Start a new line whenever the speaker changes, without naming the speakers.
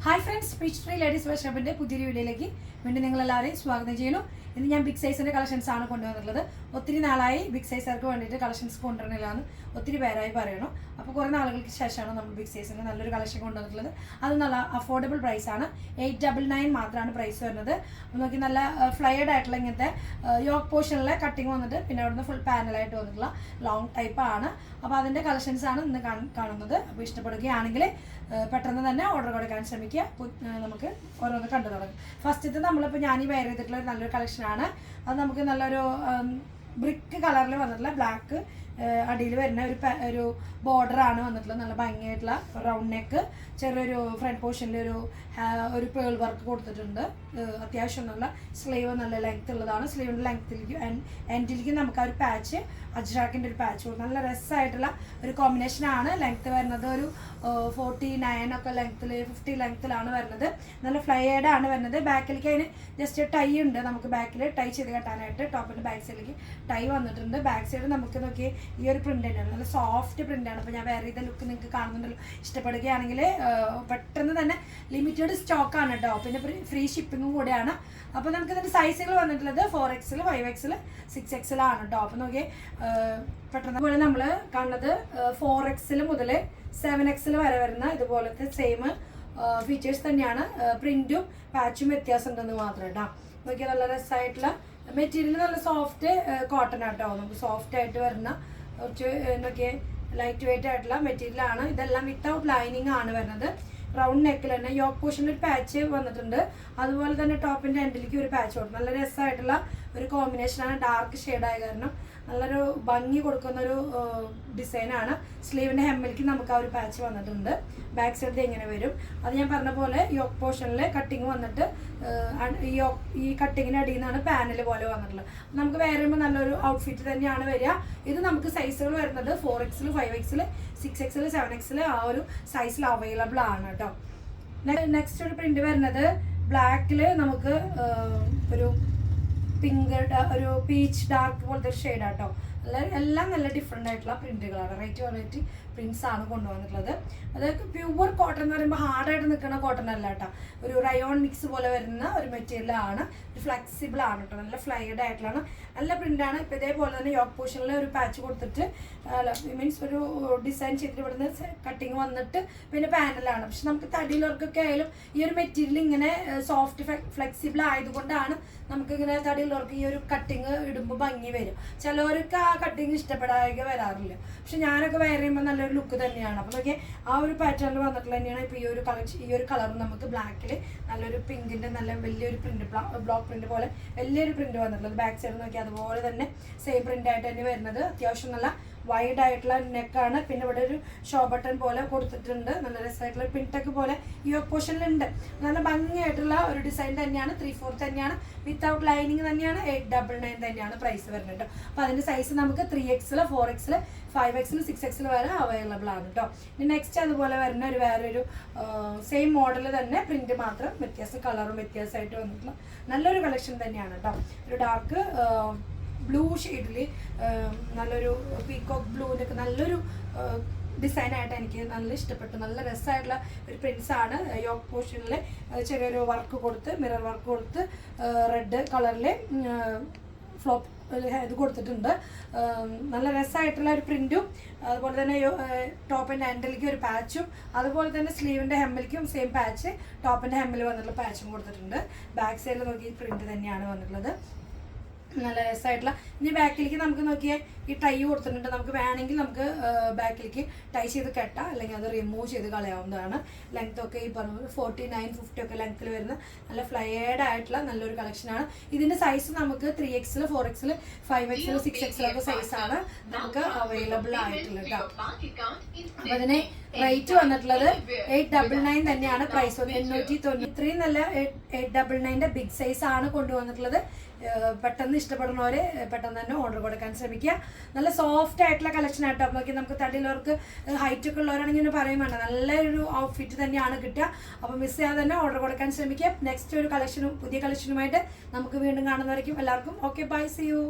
Hi friends, peach tree ladies wear ഷോപ്പിൻ്റെ പുതിയൊരു വീഡിയോയിലേക്ക് വീണ്ടും നിങ്ങളെല്ലാവരെയും സ്വാഗതം ചെയ്യുന്നു. ഇന്ന് ഞാൻ ബിഗ് സൈസിൻ്റെ കളക്ഷൻസ് ആണ് കൊണ്ടുവന്നിട്ടുള്ളത്. ഒത്തിരി നാളായി ബിഗ് സൈസുകാർക്ക് വേണ്ടിയിട്ട് കളക്ഷൻസ് കൊണ്ടുവരണില്ലാന്ന് ഒത്തിരി പേരായി പറയണം. അപ്പോൾ കുറേ നാളുകൾക്ക് ശേഷമാണ് നമ്മൾ ബിഗ് സൈസിൻ്റെ നല്ലൊരു കളക്ഷൻ കൊണ്ടുവന്നിട്ടുള്ളത്. അത് നല്ല അഫോർഡബിൾ പ്രൈസാണ്. 899 മാത്രമാണ് പ്രൈസ് വരുന്നത്. അപ്പോൾ നോക്കി നല്ല ഫ്ലയേഡ് ആയിട്ടുള്ള ഇങ്ങനത്തെ യോക്ക് പോർഷനിലെ കട്ടിങ് വന്നിട്ട് പിന്നെ അവിടുന്ന് ഫുൾ പാനലായിട്ട് വന്നിട്ടുള്ള ലോങ് ടൈപ്പ് ആണ്. അപ്പോൾ അതിൻ്റെ കളക്ഷൻസ് ആണ് ഇന്ന് കാണുന്നത്. അപ്പോൾ ഇഷ്ടപ്പെടുകയാണെങ്കിൽ പെട്ടെന്ന് തന്നെ ഓർഡർ കൊടുക്കാൻ ശ്രമിക്കുക. നമുക്ക് ഓരോന്ന് കണ്ടു തുടങ്ങും. ഫസ്റ്റത്തെ നമ്മളിപ്പോൾ ഞാൻ ഈ വെയർ ചെയ്തിട്ടുള്ള നല്ലൊരു കളക്ഷനാണ്. അത് നമുക്ക് നല്ലൊരു ബ്രിക്ക് കളറിൽ വന്നിട്ടുള്ള ബ്ലാക്ക് അടിയിൽ വരുന്ന ഒരു ബോർഡറാണ് വന്നിട്ടുള്ളത്. നല്ല ഭംഗിയായിട്ടുള്ള റൗണ്ട് നെക്ക്, ചെറിയൊരു ഫ്രണ്ട് പോർഷനിൽ ഒരു പേൾ വർക്ക് കൊടുത്തിട്ടുണ്ട്. അത്യാവശ്യം നല്ല സ്ലീവ് നല്ല ലെങ്ത് ഉള്ളതാണ്. സ്ലീവിൻ്റെ ലെങ്ത്തിലേക്ക് എൻഡിലേക്ക് നമുക്ക് ആ ഒരു പാച്ച്, അജ്രാക്കിൻ്റെ ഒരു പാച്ച് കൊടുക്കും. നല്ല രസമായിട്ടുള്ള ഒരു കോമ്പിനേഷനാണ്. ലെങ്ത്ത് വരുന്നത് ഒരു 49 ഒക്കെ ലെങ്ത്തിൽ, 50 ലെങ്ത്തിലാണ് വരുന്നത്. നല്ല ഫ്ലയേഡ് ആണ് വരുന്നത്. ബാക്കിലേക്ക് അതിന് ജസ്റ്റ് ടൈ ഉണ്ട്. നമുക്ക് ബാക്കിൽ ടൈ ചെയ്ത് കെട്ടാനായിട്ട് ടോപ്പിൻ്റെ ബാക്ക് സൈഡിലേക്ക് ടൈ വന്നിട്ടുണ്ട്. ബാക്ക് സൈഡ് നമുക്ക് നോക്കി ഈ ഒരു പ്രിൻ്റ് തന്നെയാണ്. നല്ല സോഫ്റ്റ് പ്രിൻ്റാണ്. അപ്പോൾ ഞാൻ വേറെ ചെയ്ത ലുക്ക് നിങ്ങൾക്ക് കാണുന്നുണ്ടല്ലോ. ഇഷ്ടപ്പെടുകയാണെങ്കിൽ പെട്ടെന്ന് തന്നെ ലിമിറ്റഡ് സ്റ്റോക്കാണ് കേട്ടോ. പിന്നെ ഫ്രീ ഷിപ്പിങ്ങും കൂടെയാണ്. അപ്പോൾ നമുക്ക് ഇതിൻ്റെ സൈസുകൾ വന്നിട്ടുള്ളത് 4XL, 5XL, 6XL ആണ് കേട്ടോ. അപ്പോൾ നോക്കി പെട്ടെന്ന് പോലെ നമ്മൾ കാണുന്നത് 4XL മുതൽ 7XL വരെ വരുന്ന ഇതുപോലത്തെ സെയിം ഫീച്ചേഴ്സ് തന്നെയാണ്. പ്രിൻറ്റും പാച്ചും വ്യത്യാസം ഉണ്ടെന്ന് മാത്രം കേട്ടോ. നോക്കിയാൽ നല്ല രസമായിട്ടുള്ള മെറ്റീരിയൽ, നല്ല സോഫ്റ്റ് കോട്ടൺ ആട്ടോ. നമുക്ക് സോഫ്റ്റ് ആയിട്ട് വരുന്ന കുറച്ച് എന്നൊക്കെ ലൈറ്റ് വെയിറ്റ് ആയിട്ടുള്ള മെറ്റീരിയലാണ്. ഇതെല്ലാം വിത്തൗട്ട് ലൈനിങ് ആണ് വരുന്നത്. റൗണ്ട് നെക്കിൽ തന്നെ യോക്ക് പോർഷനിൽ ഒരു പാച്ച് വന്നിട്ടുണ്ട്. അതുപോലെ തന്നെ ടോപ്പിൻ്റെ എൻഡിലേക്ക് ഒരു പാച്ച് കൊടുക്കും. നല്ല രസമായിട്ടുള്ള ഒരു കോമ്പിനേഷനാണ്. ഡാർക്ക് ഷെയ്ഡായ കാരണം നല്ലൊരു ഭംഗി കൊടുക്കുന്ന ഒരു ഡിസൈനാണ്. സ്ലീവിൻ്റെ ഹെമ്മിലേക്ക് നമുക്ക് ആ ഒരു പാച്ച് വന്നിട്ടുണ്ട്. ബാക്ക് സൈഡ് എങ്ങനെ വരും അത് ഞാൻ പറഞ്ഞ പോലെ യോക്ക് പോർഷനിൽ കട്ടിങ് വന്നിട്ട് ഈ കട്ടിങ്ങിന് അടിയിൽ നിന്നാണ് പാനൽ പോലെ വന്നിട്ടുള്ളത്. നമുക്ക് വേറെ ചെയ്യുമ്പോൾ നല്ലൊരു ഔട്ട്ഫിറ്റ് തന്നെയാണ് വരിക. ഇത് നമുക്ക് സൈസുകൾ വരുന്നത് 4XL, 5XL, 6XL, 7XL ആ ഒരു സൈസിൽ അവൈലബിൾ ആണ് കേട്ടോ. നെക്സ്റ്റ് ഒരു പ്രിന്റ് വരുന്നത് ബ്ലാക്കിൽ നമുക്ക് ഒരു പിങ്ക്, ഒരു പീച്ച് ഡാർക്ക് പോലത്തെ ഒരു ഷെയ്ഡാട്ടോ. എല്ലാം നല്ല ഡിഫറെൻ്റ് ആയിട്ടുള്ള പ്രിന്റുകളാണ്. വെറൈറ്റി പ്രിന്റ്സ് ആണ് കൊണ്ടുവന്നിട്ടുള്ളത്. അത് പ്യൂർ കോട്ടൺ എന്ന് പറയുമ്പോൾ ഹാർഡായിട്ട് നിൽക്കുന്ന കോട്ടൺ അല്ല കേട്ടോ. ഒരു റയോൺ മിക്സ് പോലെ വരുന്ന ഒരു മെറ്റീരിയലാണ്. ഒരു ഫ്ലെക്സിബിൾ ആണ് കേട്ടോ. നല്ല ഫ്ലൈഡ് ആയിട്ടുള്ള നല്ല പ്രിന്റാണ്. ഇപ്പോൾ ഇതേപോലെ തന്നെ യോക്ക് പോർഷനിൽ ഒരു പാച്ച് കൊടുത്തിട്ട് മീൻസ് ഒരു ഡിസൈൻ ചെയ്തിട്ട് ഇവിടുന്ന് കട്ടിങ് വന്നിട്ട് പിന്നെ പാനലാണ്. പക്ഷെ നമുക്ക് തടിയിലുള്ളവർക്കൊക്കെ ആയാലും ഈ ഒരു മെറ്റീരിയൽ ഇങ്ങനെ സോഫ്റ്റ് ഫ്ലെക്സിബിൾ ആയതുകൊണ്ടാണ് നമുക്കിങ്ങനെ തടിയിലുള്ളവർക്ക് ഈ ഒരു കട്ടിങ് ഇടുമ്പോൾ ഭംഗി വരും. ചിലവർക്ക് ആ കട്ടിങ് ഇഷ്ടപ്പെടാതെ വരാറില്ല. പക്ഷെ ഞാനൊക്കെ വേറെ ചെയ്യുമ്പോൾ നല്ലൊരു ലുക്ക് തന്നെയാണ്. അപ്പോൾ നോക്കിയാൽ ആ ഒരു പാറ്റേണിൽ വന്നിട്ടുള്ള തന്നെയാണ് ഇപ്പോൾ ഈ ഒരു കളറും നമുക്ക് ബ്ലാക്കിൽ നല്ലൊരു പിങ്കിൻ്റെ നല്ല വലിയൊരു പ്രിന്റ്, ബ്ലോക്ക് പ്രിന്റ് പോലെ വലിയൊരു പ്രിന്റ് വന്നിട്ടുള്ളത്. ബാക്ക് സൈഡ് നോക്കിയാൽ അതുപോലെ തന്നെ സെയിം പ്രിന്റ് ആയിട്ട് തന്നെ വരുന്നത്. അത്യാവശ്യം നല്ല വൈഡ് ആയിട്ടുള്ള നെക്കാണ്. പിന്നെ ഇവിടെ ഒരു ഷോ ബട്ടൺ പോലെ കൊടുത്തിട്ടുണ്ട്. നല്ല രസമായിട്ടുള്ള പിൻടെക്ക് പോലെ ഈ പോർഷനിലുണ്ട്. നല്ല ഭംഗിയായിട്ടുള്ള ഒരു ഡിസൈൻ തന്നെയാണ്. 3/4 തന്നെയാണ്. വിത്തൗട്ട് ലൈനിങ് തന്നെയാണ്. 899 തന്നെയാണ് പ്രൈസ് വരുന്നത്. അപ്പോൾ അതിൻ്റെ സൈസ് നമുക്ക് 3XL, 4XL, 5XL, 6XL വരെ അവൈലബിൾ ആണ് കേട്ടോ. ഇനി നെക്സ്റ്റ് അതുപോലെ വരുന്ന വേറൊരു സെയിം മോഡൽ തന്നെ, പ്രിന്റ് മാത്രം വ്യത്യാസം, കളറും വ്യത്യാസമായിട്ട് വന്നിട്ടുള്ള നല്ലൊരു കളക്ഷൻ തന്നെയാണ് കേട്ടോ. ഒരു ഡാർക്ക് ബ്ലൂ ഷെയ്ഡിൽ നല്ലൊരു പീകോക്ക് ബ്ലൂവിൻ്റെ ഒക്കെ നല്ലൊരു ഡിസൈനായിട്ട് എനിക്ക് നല്ല ഇഷ്ടപ്പെട്ടു. നല്ല രസമായിട്ടുള്ള ഒരു പ്രിൻസാണ്. യോക്ക് പോർഷനിൽ ചെറിയൊരു വർക്ക് കൊടുത്ത്, മിറർ വർക്ക് കൊടുത്ത് റെഡ് കളറിൽ ഫ്ലോപ്പ് ഇത് കൊടുത്തിട്ടുണ്ട്. നല്ല രസമായിട്ടുള്ള ഒരു പ്രിൻറ്റും അതുപോലെ തന്നെ ടോപ്പിൻ്റെ ഹാൻഡിലേക്ക് ഒരു പാച്ചും അതുപോലെ തന്നെ സ്ലീവിൻ്റെ ഹെമ്മിലേക്കും സെയിം പാച്ച്, ടോപ്പിൻ്റെ ഹെമ്മിൽ വന്നിട്ടുള്ള പാച്ചും കൊടുത്തിട്ടുണ്ട്. ബാക്ക് സൈഡിൽ നോക്കി ഈ പ്രിൻറ്റ് തന്നെയാണ് വന്നിട്ടുള്ളത്. നല്ല രസമായിട്ടുള്ള. ഇനി ബാക്കിലേക്ക് നമുക്ക് നോക്കിയാൽ ഈ ടൈ കൊടുത്തിട്ടുണ്ട്. നമുക്ക് വേണമെങ്കിൽ നമുക്ക് ബാക്കിലേക്ക് ടൈ ചെയ്ത് കെട്ടാം, അല്ലെങ്കിൽ അത് റിമൂവ് ചെയ്ത് കളയാവുന്നതാണ്. ലെങ്ത് ഒക്കെ ഈ പറഞ്ഞ 49, 50 ഒക്കെ ലെങ്ത്തിൽ വരുന്ന നല്ല ഫ്ലയേഡ് ആയിട്ടുള്ള നല്ലൊരു കളക്ഷനാണ്. ഇതിൻ്റെ സൈസ് നമുക്ക് 3XL, 4XL, 5XL, 6XL ഒക്കെ സൈസാണ് നമുക്ക് അവൈലബിൾ ആയിട്ടുള്ളത് കേട്ടോ. അപ്പോൾ അതിന് റേറ്റ് വന്നിട്ടുള്ളത് 899 തന്നെയാണ് പ്രൈസ്. 890. ഇത്രയും നല്ല 899 ബിഗ് സൈസ് ആണ് കൊണ്ടുവന്നിട്ടുള്ളത്. പെട്ടെന്ന് ഇഷ്ടപ്പെടുന്നവർ പെട്ടെന്ന് തന്നെ ഓർഡർ കൊടുക്കാൻ ശ്രമിക്കുക. നല്ല സോഫ്റ്റ് ആയിട്ടുള്ള കളക്ഷൻ ആയിട്ടോ. അപ്പോൾ നോക്കി നമുക്ക് തടിയുള്ളവർക്ക് ഹൈറ്റ് ഒക്കെ ഉള്ളവരാണെങ്കിൽ പറയും വേണ്ട, നല്ലൊരു ഔട്ട്ഫിറ്റ് തന്നെയാണ് കിട്ടുക. അപ്പോൾ മിസ് ചെയ്യാതെ തന്നെ ഓർഡർ കൊടുക്കാൻ ശ്രമിക്കുക. നെക്സ്റ്റ് ഒരു കളക്ഷനും പുതിയ കളക്ഷനുമായിട്ട് നമുക്ക് വീണ്ടും കാണുന്നവരേക്കും എല്ലാവർക്കും ഓക്കെ, ബൈ, സീ യു.